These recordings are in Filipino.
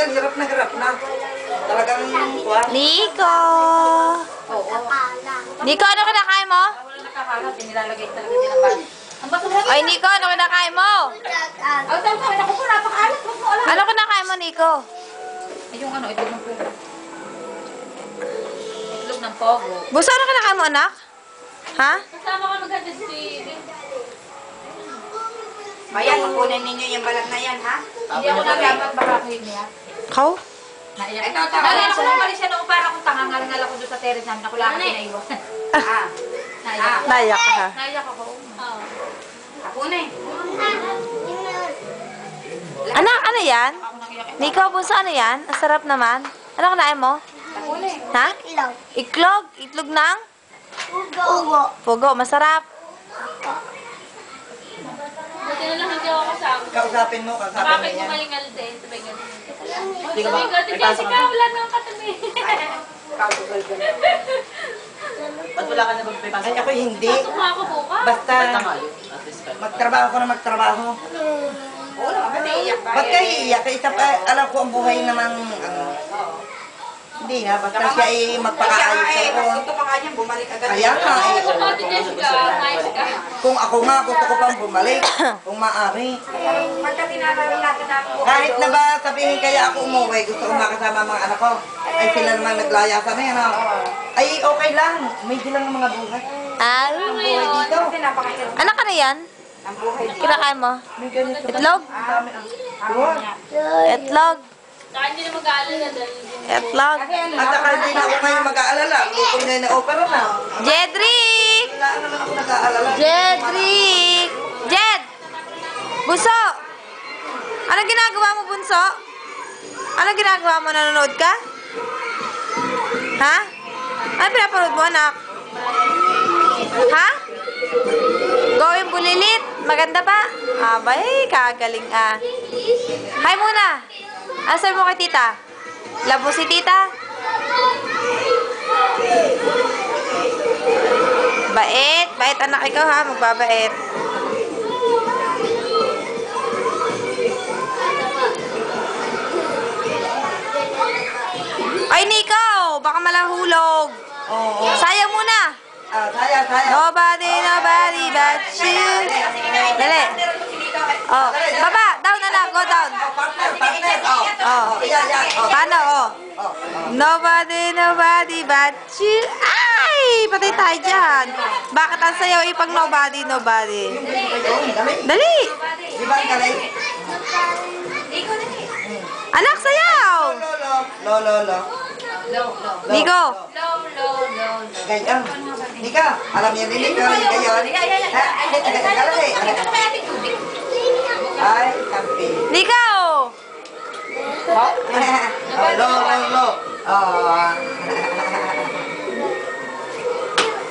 talagang hirap na. Talagang kuha. Nico! Nico, ano kinakain mo? Wala nakakalat, nilalagay talaga din ang bag. Ang baso mo. Ay, Nico, ano kinakain mo? Ang tawag ako po, napakalat. Huwag mo alam. Ano kinakain mo, Nico? Ay, yung ano, itlog ng pugo. Itlog ng pogo. Buso, ano kinakain mo, anak? Ha? Kasama ka maghatid si... Ayan, kukunin ninyo yung balat na yan, ha? Hindi ako nagamat baka ako yun niya. Kau? Naiyak. Ito, Nalala ko nung malis siya noong para akong tangangal-ngal ako doon sa terrace namin. Ako lang kinaiwan. Naiyak. Naiyak ka. Naiyak ako. Oo. Ako na eh. Anak, ano yan? Ako nakiyak. Nico, Buso, ano yan? Ang sarap naman. Ano kinain mo? Ako na eh. Ha? Iklog. Itlog ng? Pugo. Masarap. Buti na lang hindi ako kasama. Kausapin mo Bakit niya. gumalingal din? Sabay ganun. Hindi ka ba? Sabay ganun. Jessica, wala nang katabi. Ba't wala ka na magpipasok? Ay, ako hindi. Pasok mo ako bukas. Basta Tanghali. At least ka. magtrabaho ko na magtrabaho. Oo naman, ba't iiyak ka? Ba't kayo iiyak? Isa pa, alam ko ang buhay naman, ano. Hindi nga, basta siya ay magpakaayos ako. Gusto pa nga niyan, bumalik agad. Kaya nga eh. Gusto mo ate Jessica, nice ka. Kung ako nga, gusto ko pang bumalik. Kung maaari. Pagka tinatawag natin na ako. Kahit na ba sabihin kaya ako umuwi, gusto ko makasama ang mga anak ko. Ay sila naman naglaya kami, ano. Ay okay lang, medyo lang ang mga buhay. Ah, Ang buhay dito. Kasi napakahirap anak, ano yan? ang buhay. Kinakain mo? May ganito. Itlog? Oo. Itlog. Saka hindi na mag-aalala dahil Itlog. At saka hindi na ako ngayon mag-aalala. Kung ngayon na-opera na. Jedrick! Wala naman ako nag-aalala. Jedrick! Jed! Bunso! Anong ginagawa mo, Bunso? Anong ginagawa mo? Nanonood ka? Ha? Ano pinapanood mo, anak? Ha? Going bulilit? Maganda ba? Abay, kagaling ah. Hi muna! Ano sabi mo kay tita? Labo si tita? Bait. Bait anak ikaw ha. Magbabait. Ay, Nico! Baka malahulog. Oo. Sayang muna. Saya. Nobody but you. Dali. Oh, baba. Down anak. Go down. Partner. Oh. Yan. Paano? Oh. Nobody but you. Ay! Patay tayo dyan. Bakit ang sayaw ipag nobody? Dali. Dali. Di ba ang galing? Anak, sayaw! Lolo. Nico. Ganyan. Nika, alam niya ni Nika, ganyan. Ay, kampi. Nico! Lo.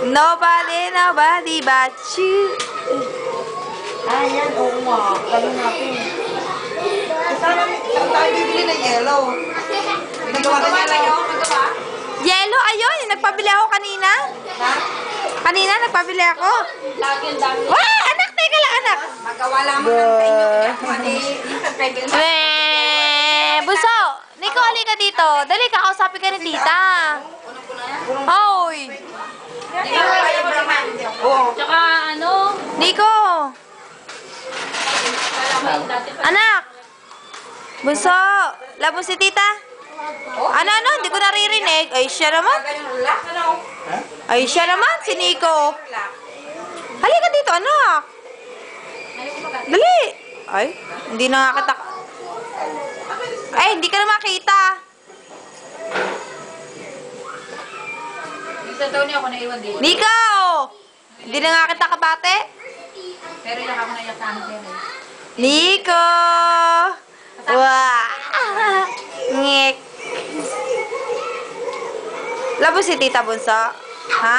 Nobody but you. Ayan, oo nga. Lalo natin. Saan tayo bibili ng yellow? Nagawa ka niya lang. Yellow, ayun. Yung nagpabili ako kanina. Ha? Kanina, nagpabili ako. lagi ang dami. Wah! Anak, teka lang, anak. Magawa lamang ng sa inyo. Buso! Nico, halika dito. Dali, kakausapin ka ni tita. Hoy! Oo. Tsaka ano, Nico! Anak! Bunso! Labo si tita? Ano? Hindi ko naririnig. Ay, siya naman. Ay, siya naman, si Nico. Halika dito, anak. Dali. Ay, hindi na nga kita. Ay, hindi ka na makita. isang taon niya ako naiwan dito. Nico! Hindi na nga kita kabate. Pero iyak ako naiyak sa akin siya. Nico! Wah! Ngek! Labo si Tita Bunso? Ha?